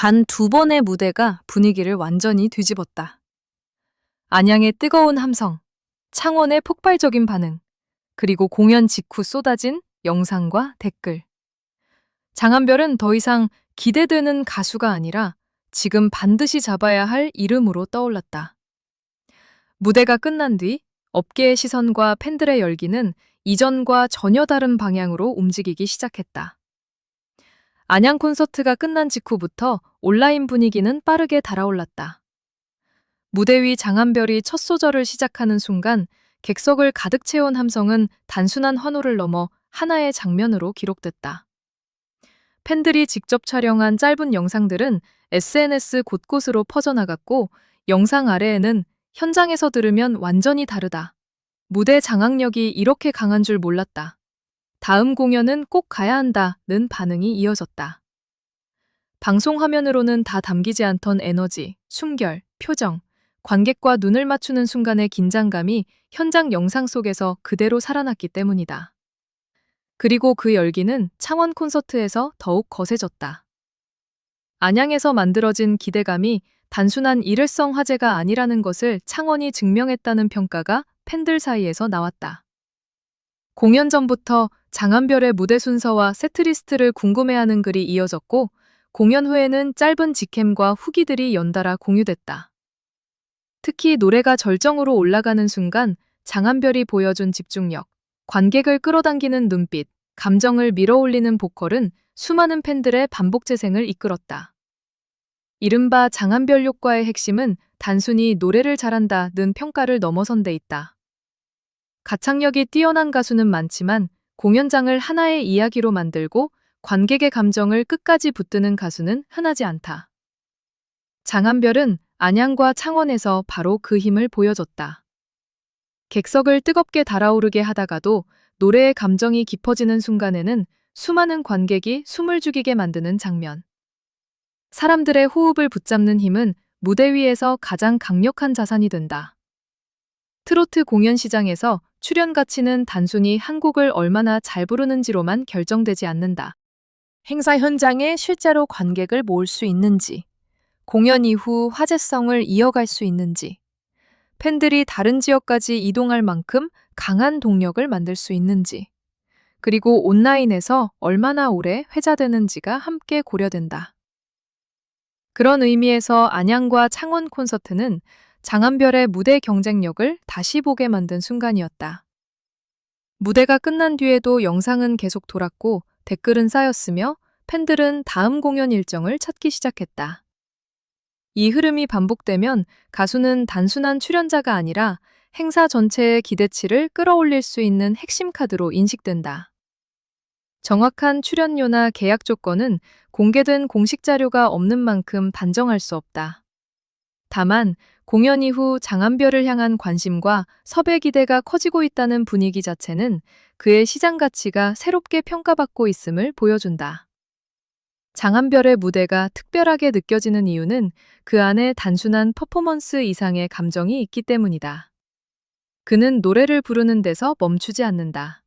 단 두 번의 무대가 분위기를 완전히 뒤집었다. 안양의 뜨거운 함성, 창원의 폭발적인 반응, 그리고 공연 직후 쏟아진 영상과 댓글. 장한별은 더 이상 기대되는 가수가 아니라 지금 반드시 잡아야 할 이름으로 떠올랐다. 무대가 끝난 뒤 업계의 시선과 팬들의 열기는 이전과 전혀 다른 방향으로 움직이기 시작했다. 안양 콘서트가 끝난 직후부터 온라인 분위기는 빠르게 달아올랐다. 무대 위 장한별이 첫 소절을 시작하는 순간 객석을 가득 채운 함성은 단순한 환호를 넘어 하나의 장면으로 기록됐다. 팬들이 직접 촬영한 짧은 영상들은 SNS 곳곳으로 퍼져나갔고, 영상 아래에는 현장에서 들으면 완전히 다르다. 무대 장악력이 이렇게 강한 줄 몰랐다. 다음 공연은 꼭 가야 한다는 반응이 이어졌다. 방송 화면으로는 다 담기지 않던 에너지, 숨결, 표정, 관객과 눈을 맞추는 순간의 긴장감이 현장 영상 속에서 그대로 살아났기 때문이다. 그리고 그 열기는 창원 콘서트에서 더욱 거세졌다. 안양에서 만들어진 기대감이 단순한 일회성 화제가 아니라는 것을 창원이 증명했다는 평가가 팬들 사이에서 나왔다. 공연 전부터 장한별의 무대 순서와 세트리스트를 궁금해하는 글이 이어졌고, 공연 후에는 짧은 직캠과 후기들이 연달아 공유됐다. 특히 노래가 절정으로 올라가는 순간 장한별이 보여준 집중력, 관객을 끌어당기는 눈빛, 감정을 밀어올리는 보컬은 수많은 팬들의 반복 재생을 이끌었다. 이른바 장한별 효과의 핵심은 단순히 노래를 잘한다는 평가를 넘어선 데 있다. 가창력이 뛰어난 가수는 많지만 공연장을 하나의 이야기로 만들고 관객의 감정을 끝까지 붙드는 가수는 흔하지 않다. 장한별은 안양과 창원에서 바로 그 힘을 보여줬다. 객석을 뜨겁게 달아오르게 하다가도 노래의 감정이 깊어지는 순간에는 수많은 관객이 숨을 죽이게 만드는 장면. 사람들의 호흡을 붙잡는 힘은 무대 위에서 가장 강력한 자산이 된다. 트로트 공연 시장에서 출연 가치는 단순히 한 곡을 얼마나 잘 부르는지로만 결정되지 않는다. 행사 현장에 실제로 관객을 모을 수 있는지, 공연 이후 화제성을 이어갈 수 있는지, 팬들이 다른 지역까지 이동할 만큼 강한 동력을 만들 수 있는지, 그리고 온라인에서 얼마나 오래 회자되는지가 함께 고려된다. 그런 의미에서 안양과 창원 콘서트는 장한별의 무대 경쟁력을 다시 보게 만든 순간이었다. 무대가 끝난 뒤에도 영상은 계속 돌았고 댓글은 쌓였으며 팬들은 다음 공연 일정을 찾기 시작했다. 이 흐름이 반복되면 가수는 단순한 출연자가 아니라 행사 전체의 기대치를 끌어올릴 수 있는 핵심 카드로 인식된다. 정확한 출연료나 계약 조건은 공개된 공식 자료가 없는 만큼 단정할 수 없다. 다만 공연 이후 장한별을 향한 관심과 섭외 기대가 커지고 있다는 분위기 자체는 그의 시장 가치가 새롭게 평가받고 있음을 보여준다. 장한별의 무대가 특별하게 느껴지는 이유는 그 안에 단순한 퍼포먼스 이상의 감정이 있기 때문이다. 그는 노래를 부르는 데서 멈추지 않는다.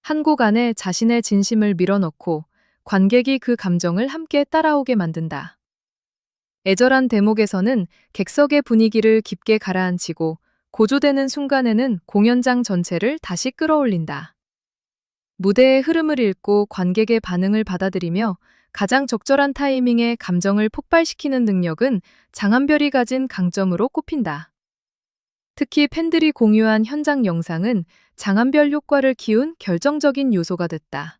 한 곡 안에 자신의 진심을 밀어넣고 관객이 그 감정을 함께 따라오게 만든다. 애절한 대목에서는 객석의 분위기를 깊게 가라앉히고 고조되는 순간에는 공연장 전체를 다시 끌어올린다. 무대의 흐름을 읽고 관객의 반응을 받아들이며 가장 적절한 타이밍에 감정을 폭발시키는 능력은 장한별이 가진 강점으로 꼽힌다. 특히 팬들이 공유한 현장 영상은 장한별 효과를 키운 결정적인 요소가 됐다.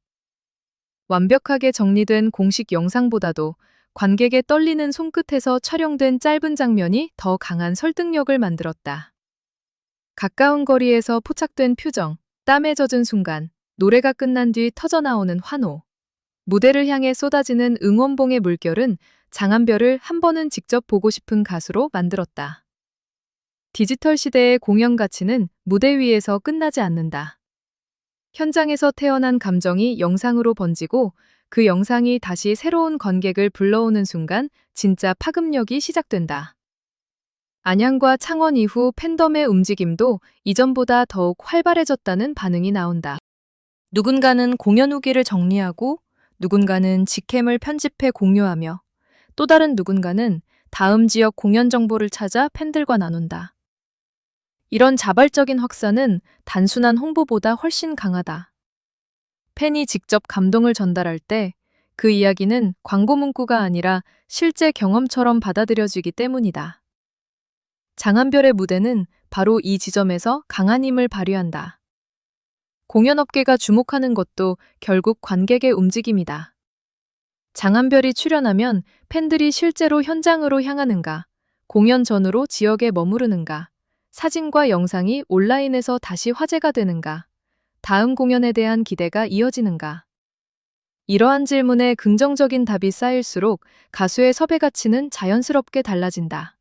완벽하게 정리된 공식 영상보다도 관객의 떨리는 손끝에서 촬영된 짧은 장면이 더 강한 설득력을 만들었다. 가까운 거리에서 포착된 표정, 땀에 젖은 순간, 노래가 끝난 뒤 터져나오는 환호, 무대를 향해 쏟아지는 응원봉의 물결은 장한별을 한 번은 직접 보고 싶은 가수로 만들었다. 디지털 시대의 공연 가치는 무대 위에서 끝나지 않는다. 현장에서 태어난 감정이 영상으로 번지고 그 영상이 다시 새로운 관객을 불러오는 순간 진짜 파급력이 시작된다. 안양과 창원 이후 팬덤의 움직임도 이전보다 더욱 활발해졌다는 반응이 나온다. 누군가는 공연 후기를 정리하고 누군가는 직캠을 편집해 공유하며 또 다른 누군가는 다음 지역 공연 정보를 찾아 팬들과 나눈다. 이런 자발적인 확산은 단순한 홍보보다 훨씬 강하다. 팬이 직접 감동을 전달할 때 그 이야기는 광고 문구가 아니라 실제 경험처럼 받아들여지기 때문이다. 장한별의 무대는 바로 이 지점에서 강한 힘을 발휘한다. 공연업계가 주목하는 것도 결국 관객의 움직임이다. 장한별이 출연하면 팬들이 실제로 현장으로 향하는가, 공연 전후로 지역에 머무르는가, 사진과 영상이 온라인에서 다시 화제가 되는가, 다음 공연에 대한 기대가 이어지는가. 이러한 질문에 긍정적인 답이 쌓일수록 가수의 섭외 가치는 자연스럽게 달라진다.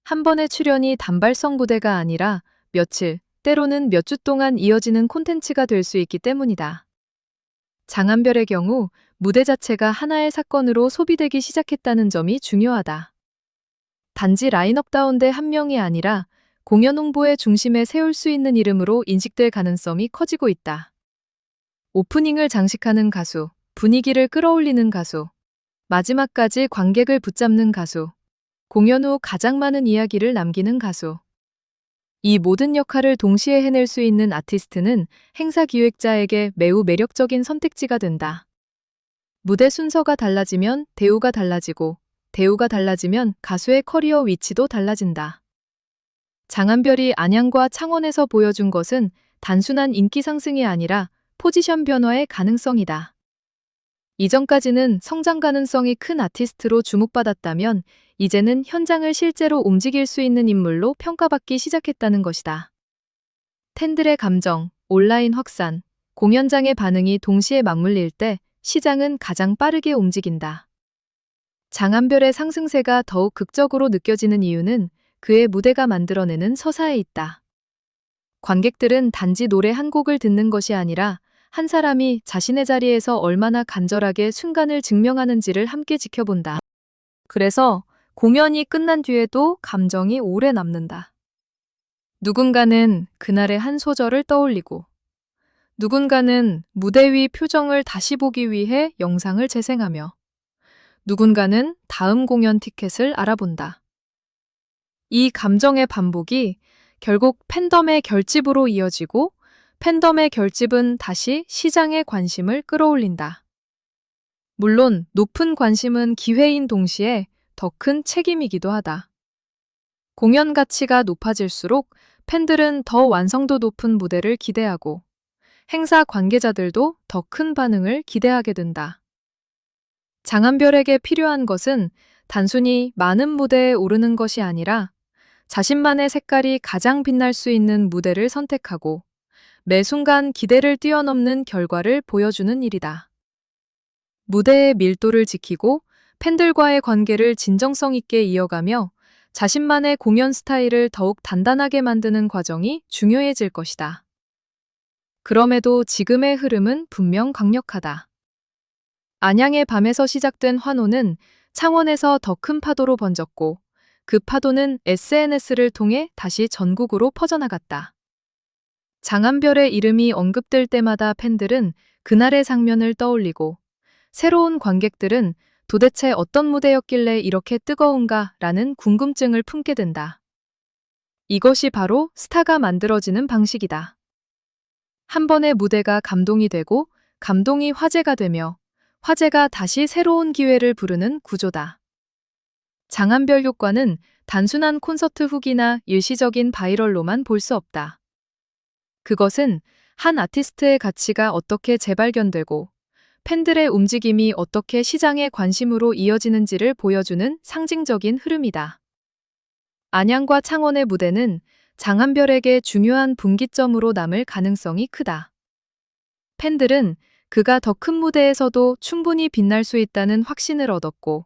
한 번의 출연이 단발성 무대가 아니라 며칠, 때로는 몇 주 동안 이어지는 콘텐츠가 될 수 있기 때문이다. 장한별의 경우 무대 자체가 하나의 사건으로 소비되기 시작했다는 점이 중요하다. 단지 라인업 가운데 한 명이 아니라 공연 홍보의 중심에 세울 수 있는 이름으로 인식될 가능성이 커지고 있다. 오프닝을 장식하는 가수, 분위기를 끌어올리는 가수, 마지막까지 관객을 붙잡는 가수, 공연 후 가장 많은 이야기를 남기는 가수. 이 모든 역할을 동시에 해낼 수 있는 아티스트는 행사 기획자에게 매우 매력적인 선택지가 된다. 무대 순서가 달라지면 대우가 달라지고, 대우가 달라지면 가수의 커리어 위치도 달라진다. 장한별이 안양과 창원에서 보여준 것은 단순한 인기 상승이 아니라 포지션 변화의 가능성이다. 이전까지는 성장 가능성이 큰 아티스트로 주목받았다면 이제는 현장을 실제로 움직일 수 있는 인물로 평가받기 시작했다는 것이다. 팬들의 감정, 온라인 확산, 공연장의 반응이 동시에 맞물릴 때 시장은 가장 빠르게 움직인다. 장한별의 상승세가 더욱 극적으로 느껴지는 이유는 그의 무대가 만들어내는 서사에 있다. 관객들은 단지 노래 한 곡을 듣는 것이 아니라 한 사람이 자신의 자리에서 얼마나 간절하게 순간을 증명하는지를 함께 지켜본다. 그래서 공연이 끝난 뒤에도 감정이 오래 남는다. 누군가는 그날의 한 소절을 떠올리고, 누군가는 무대 위 표정을 다시 보기 위해 영상을 재생하며, 누군가는 다음 공연 티켓을 알아본다. 이 감정의 반복이 결국 팬덤의 결집으로 이어지고, 팬덤의 결집은 다시 시장의 관심을 끌어올린다. 물론 높은 관심은 기회인 동시에 더 큰 책임이기도 하다. 공연 가치가 높아질수록 팬들은 더 완성도 높은 무대를 기대하고 행사 관계자들도 더 큰 반응을 기대하게 된다. 장한별에게 필요한 것은 단순히 많은 무대에 오르는 것이 아니라 자신만의 색깔이 가장 빛날 수 있는 무대를 선택하고 매 순간 기대를 뛰어넘는 결과를 보여주는 일이다. 무대의 밀도를 지키고 팬들과의 관계를 진정성 있게 이어가며 자신만의 공연 스타일을 더욱 단단하게 만드는 과정이 중요해질 것이다. 그럼에도 지금의 흐름은 분명 강력하다. 안양의 밤에서 시작된 환호는 창원에서 더 큰 파도로 번졌고 그 파도는 SNS를 통해 다시 전국으로 퍼져나갔다. 장한별의 이름이 언급될 때마다 팬들은 그날의 장면을 떠올리고 새로운 관객들은 도대체 어떤 무대였길래 이렇게 뜨거운가 라는 궁금증을 품게 된다. 이것이 바로 스타가 만들어지는 방식이다. 한 번의 무대가 감동이 되고 감동이 화제가 되며 화제가 다시 새로운 기회를 부르는 구조다. 장한별 효과는 단순한 콘서트 후기나 일시적인 바이럴로만 볼 수 없다. 그것은 한 아티스트의 가치가 어떻게 재발견되고 팬들의 움직임이 어떻게 시장의 관심으로 이어지는지를 보여주는 상징적인 흐름이다. 안양과 창원의 무대는 장한별에게 중요한 분기점으로 남을 가능성이 크다. 팬들은 그가 더 큰 무대에서도 충분히 빛날 수 있다는 확신을 얻었고,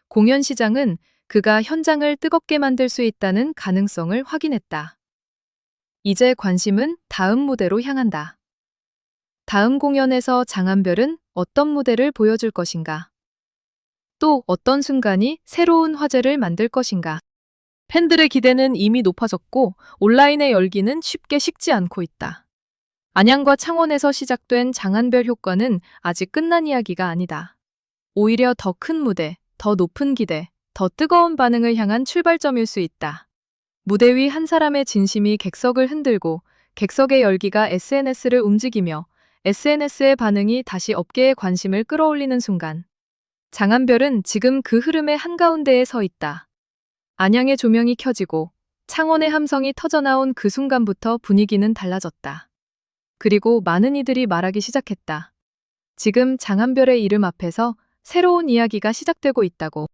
공연 시장은 그가 현장을 뜨겁게 만들 수 있다는 가능성을 확인했다. 이제 관심은 다음 무대로 향한다. 다음 공연에서 장한별은 어떤 무대를 보여줄 것인가? 또 어떤 순간이 새로운 화제를 만들 것인가? 팬들의 기대는 이미 높아졌고 온라인의 열기는 쉽게 식지 않고 있다. 안양과 창원에서 시작된 장한별 효과는 아직 끝난 이야기가 아니다. 오히려 더 큰 무대, 더 높은 기대, 더 뜨거운 반응을 향한 출발점일 수 있다. 무대 위 한 사람의 진심이 객석을 흔들고 객석의 열기가 SNS를 움직이며 SNS의 반응이 다시 업계의 관심을 끌어올리는 순간. 장한별은 지금 그 흐름의 한가운데에 서 있다. 안양의 조명이 켜지고 창원의 함성이 터져나온 그 순간부터 분위기는 달라졌다. 그리고 많은 이들이 말하기 시작했다. 지금 장한별의 이름 앞에서 새로운 이야기가 시작되고 있다고.